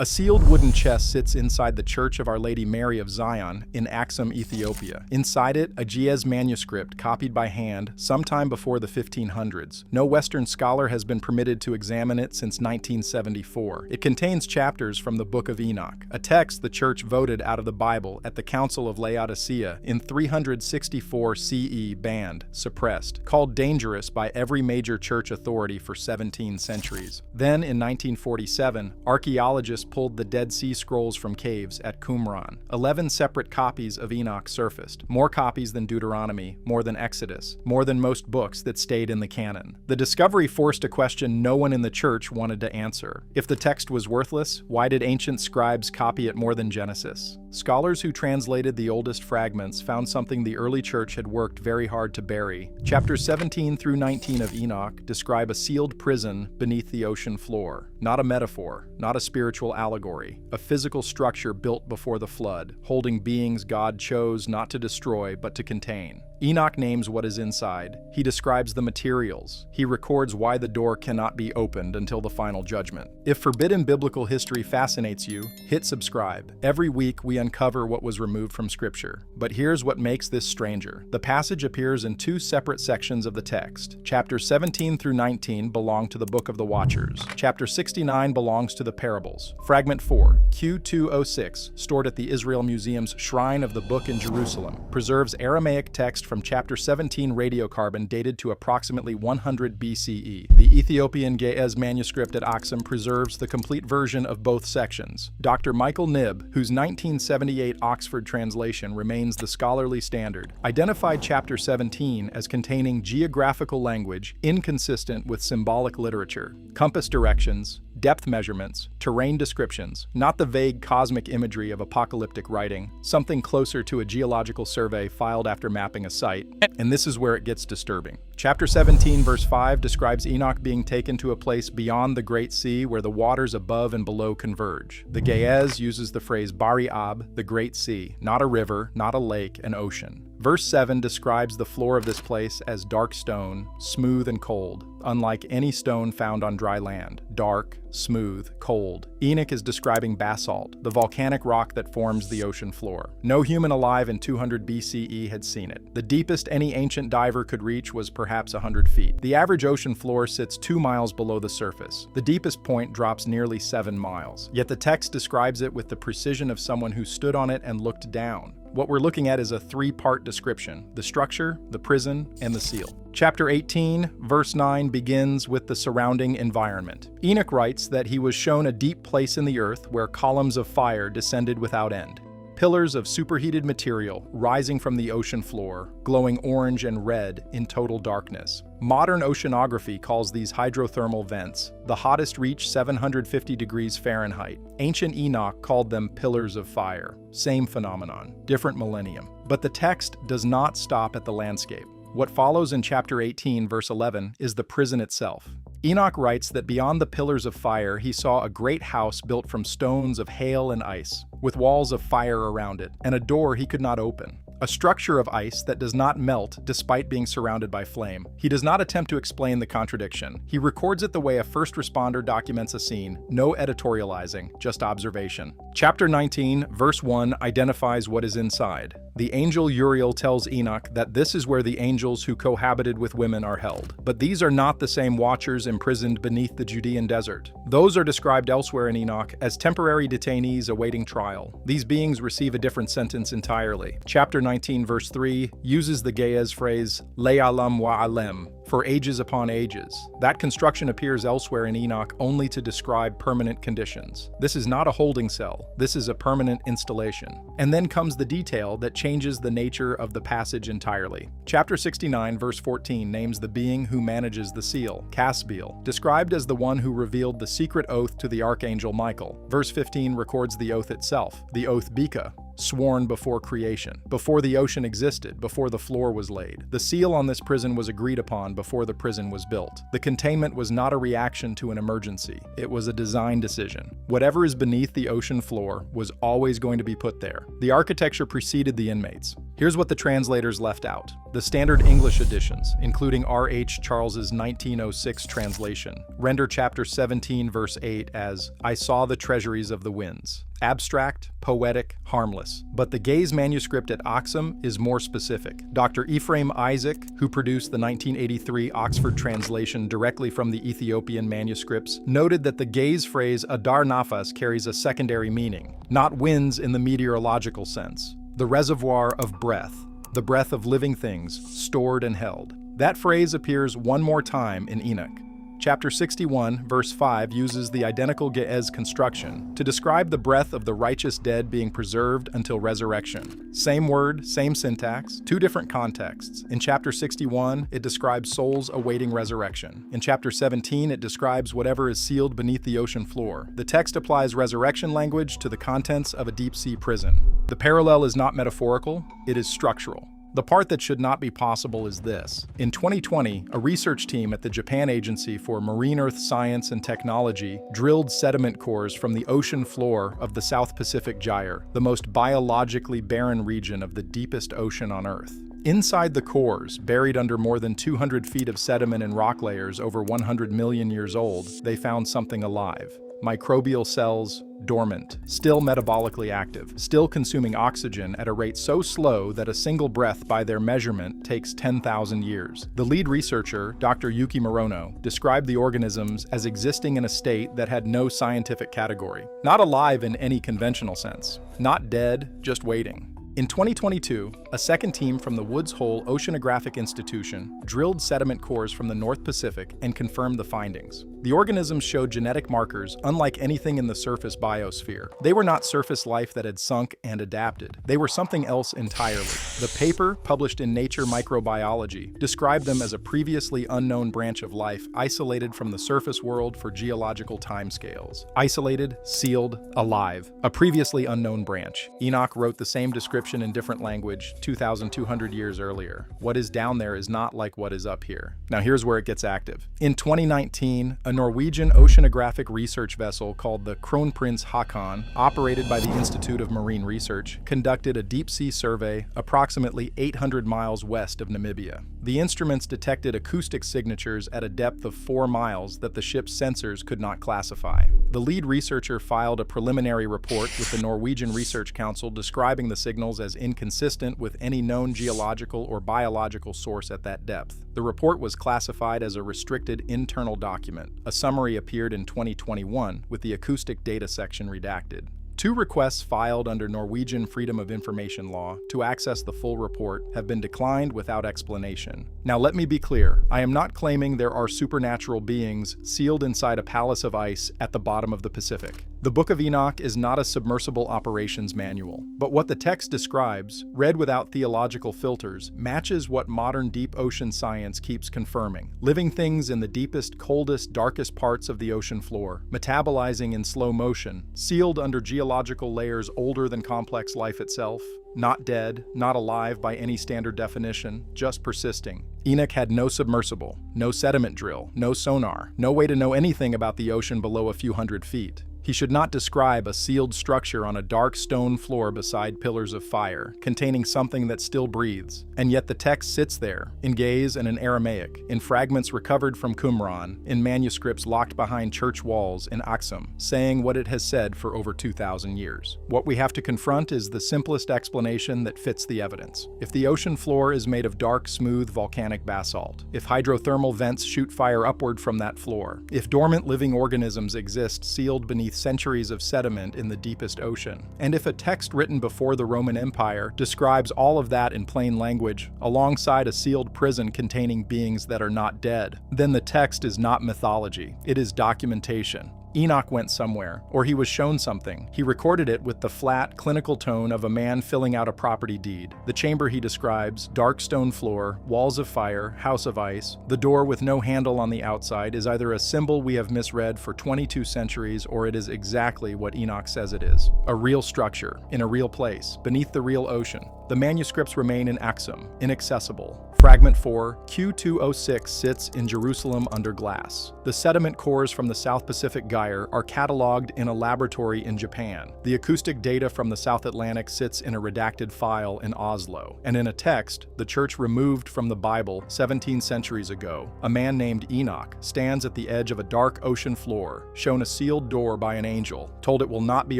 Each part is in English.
A sealed wooden chest sits inside the Church of Our Lady Mary of Zion in Aksum, Ethiopia. Inside it, a Ge'ez manuscript copied by hand sometime before the 1500s. No Western scholar has been permitted to examine it since 1974. It contains chapters from the Book of Enoch, a text the Church voted out of the Bible at the Council of Laodicea in 364 CE, banned, suppressed, called dangerous by every major church authority for 17 centuries. Then, in 1947, archaeologists pulled the Dead Sea Scrolls from caves at Qumran. 11 separate copies of Enoch surfaced, more copies than Deuteronomy, more than Exodus, more than most books that stayed in the canon. The discovery forced a question no one in the church wanted to answer. If the text was worthless, why did ancient scribes copy it more than Genesis? Scholars who translated the oldest fragments found something the early church had worked very hard to bury. Chapters 17 through 19 of Enoch describe a sealed prison beneath the ocean floor. Not a metaphor, not a spiritual allegory, a physical structure built before the flood, holding beings God chose not to destroy but to contain. Enoch names what is inside. He describes the materials. He records why the door cannot be opened until the final judgment. If forbidden biblical history fascinates you, hit subscribe. Every week we uncover what was removed from Scripture. But here's what makes this stranger. The passage appears in two separate sections of the text. Chapters 17 through 19 belong to the Book of the Watchers. Chapter 69 belongs to the Parables. Fragment 4, Q206, stored at the Israel Museum's Shrine of the Book in Jerusalem, preserves Aramaic text from chapter 17 radiocarbon dated to approximately 100 BCE. The Ethiopian Ge'ez manuscript at Aksum preserves the complete version of both sections. Dr. Michael Knibb, whose 1978 Oxford translation remains the scholarly standard, identified chapter 17 as containing geographical language inconsistent with symbolic literature, compass directions, depth measurements, terrain descriptions, not the vague cosmic imagery of apocalyptic writing, something closer to a geological survey filed after mapping a site, and this is where it gets disturbing. Chapter 17, verse 5 describes Enoch being taken to a place beyond the Great Sea where the waters above and below converge. The Ge'ez uses the phrase Bari Ab, the Great Sea, not a river, not a lake, an ocean. Verse 7 describes the floor of this place as dark stone, smooth and cold, unlike any stone found on dry land. Dark, smooth, cold. Enoch is describing basalt, the volcanic rock that forms the ocean floor. No human alive in 200 BCE had seen it. The deepest any ancient diver could reach was perhaps 100 feet. The average ocean floor sits 2 miles below the surface. The deepest point drops nearly 7 miles. Yet the text describes it with the precision of someone who stood on it and looked down. What we're looking at is a 3-part description: the structure, the prison, and the seal. Chapter 18, verse 9 begins with the surrounding environment. Enoch writes that he was shown a deep place in the earth where columns of fire descended without end. Pillars of superheated material rising from the ocean floor, glowing orange and red in total darkness. Modern oceanography calls these hydrothermal vents. The hottest reach 750 degrees Fahrenheit. Ancient Enoch called them pillars of fire. Same phenomenon, different millennium. But the text does not stop at the landscape. What follows in chapter 18, verse 11, is the prison itself. Enoch writes that beyond the pillars of fire, he saw a great house built from stones of hail and ice, with walls of fire around it, and a door he could not open. A structure of ice that does not melt despite being surrounded by flame. He does not attempt to explain the contradiction. He records it the way a first responder documents a scene, no editorializing, just observation. Chapter 19, verse 1 identifies what is inside. The angel Uriel tells Enoch that this is where the angels who cohabited with women are held. But these are not the same watchers imprisoned beneath the Judean desert. Those are described elsewhere in Enoch as temporary detainees awaiting trial. These beings receive a different sentence entirely. Chapter 19, verse 3 uses the Ge'ez phrase le'alam wa'alem, for ages upon ages. That construction appears elsewhere in Enoch only to describe permanent conditions. This is not a holding cell. This is a permanent installation. And then comes the detail that changes the nature of the passage entirely. Chapter 69, verse 14 names the being who manages the seal, Casbiel, described as the one who revealed the secret oath to the archangel Michael. Verse 15 records the oath itself, the oath Bika, sworn before creation, before the ocean existed, before the floor was laid. The seal on this prison was agreed upon before the prison was built. The containment was not a reaction to an emergency. It was a design decision. Whatever is beneath the ocean floor was always going to be put there. The architecture preceded the inmates. Here's what the translators left out. The standard English editions, including R.H. Charles's 1906 translation, render chapter 17, verse 8 as, "I saw the treasuries of the winds." Abstract, poetic, harmless. But the Gaze manuscript at Oxum is more specific. Dr. Ephraim Isaac, who produced the 1983 Oxford translation directly from the Ethiopian manuscripts, noted that the Gaze phrase Adar Nafas carries a secondary meaning, not winds in the meteorological sense. The reservoir of breath, the breath of living things, stored and held. That phrase appears one more time in Enoch. Chapter 61, verse 5 uses the identical Ge'ez construction to describe the breath of the righteous dead being preserved until resurrection. Same word, same syntax, two different contexts. In chapter 61, it describes souls awaiting resurrection. In chapter 17, it describes whatever is sealed beneath the ocean floor. The text applies resurrection language to the contents of a deep-sea prison. The parallel is not metaphorical, it is structural. The part that should not be possible is this. In 2020, a research team at the Japan Agency for Marine Earth Science and Technology drilled sediment cores from the ocean floor of the South Pacific Gyre, the most biologically barren region of the deepest ocean on Earth. Inside the cores, buried under more than 200 feet of sediment and rock layers over 100 million years old, they found something alive. Microbial cells, dormant, still metabolically active, still consuming oxygen at a rate so slow that a single breath by their measurement takes 10,000 years. The lead researcher, Dr. Yuki Morono, described the organisms as existing in a state that had no scientific category. Not alive in any conventional sense. Not dead, just waiting. In 2022, a second team from the Woods Hole Oceanographic Institution drilled sediment cores from the North Pacific and confirmed the findings. The organisms showed genetic markers unlike anything in the surface biosphere. They were not surface life that had sunk and adapted. They were something else entirely. The paper, published in Nature Microbiology, described them as a previously unknown branch of life isolated from the surface world for geological timescales. Isolated, sealed, alive. A previously unknown branch. Enoch wrote the same description in different language 2,200 years earlier. What is down there is not like what is up here. Now here's where it gets active. In 2019, a Norwegian oceanographic research vessel called the Kronprins Haakon, operated by the Institute of Marine Research, conducted a deep-sea survey approximately 800 miles west of Namibia. The instruments detected acoustic signatures at a depth of 4 miles that the ship's sensors could not classify. The lead researcher filed a preliminary report with the Norwegian Research Council describing the signals as inconsistent with any known geological or biological source at that depth. The report was classified as a restricted internal document. A summary appeared in 2021 with the acoustic data section redacted. 2 requests filed under Norwegian Freedom of Information law to access the full report have been declined without explanation. Now let me be clear, I am not claiming there are supernatural beings sealed inside a palace of ice at the bottom of the Pacific. The Book of Enoch is not a submersible operations manual, but what the text describes, read without theological filters, matches what modern deep ocean science keeps confirming. Living things in the deepest, coldest, darkest parts of the ocean floor, metabolizing in slow motion, sealed under geological layers older than complex life itself. Not dead, not alive by any standard definition, just persisting. Enoch had no submersible, no sediment drill, no sonar, no way to know anything about the ocean below a few hundred feet. He should not describe a sealed structure on a dark stone floor beside pillars of fire, containing something that still breathes. And yet the text sits there, in Gaze and in Aramaic, in fragments recovered from Qumran, in manuscripts locked behind church walls in Aksum, saying what it has said for over 2,000 years. What we have to confront is the simplest explanation that fits the evidence. If the ocean floor is made of dark, smooth volcanic basalt, if hydrothermal vents shoot fire upward from that floor, if dormant living organisms exist sealed beneath centuries of sediment in the deepest ocean, and if a text written before the Roman Empire describes all of that in plain language, alongside a sealed prison containing beings that are not dead, then the text is not mythology, it is documentation. Enoch went somewhere, or he was shown something. He recorded it with the flat, clinical tone of a man filling out a property deed. The chamber he describes, dark stone floor, walls of fire, house of ice, the door with no handle on the outside is either a symbol we have misread for 22 centuries or it is exactly what Enoch says it is. A real structure, in a real place, beneath the real ocean. The manuscripts remain in Axum, inaccessible. Fragment 4, Q206 sits in Jerusalem under glass. The sediment cores from the South Pacific Gyre are cataloged in a laboratory in Japan. The acoustic data from the South Atlantic sits in a redacted file in Oslo. And in a text, the church removed from the Bible 17 centuries ago, a man named Enoch stands at the edge of a dark ocean floor, shown a sealed door by an angel, told it will not be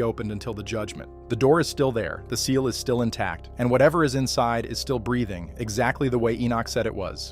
opened until the judgment. The door is still there, the seal is still intact, and whatever is inside is still breathing, exactly the way Enoch said it was.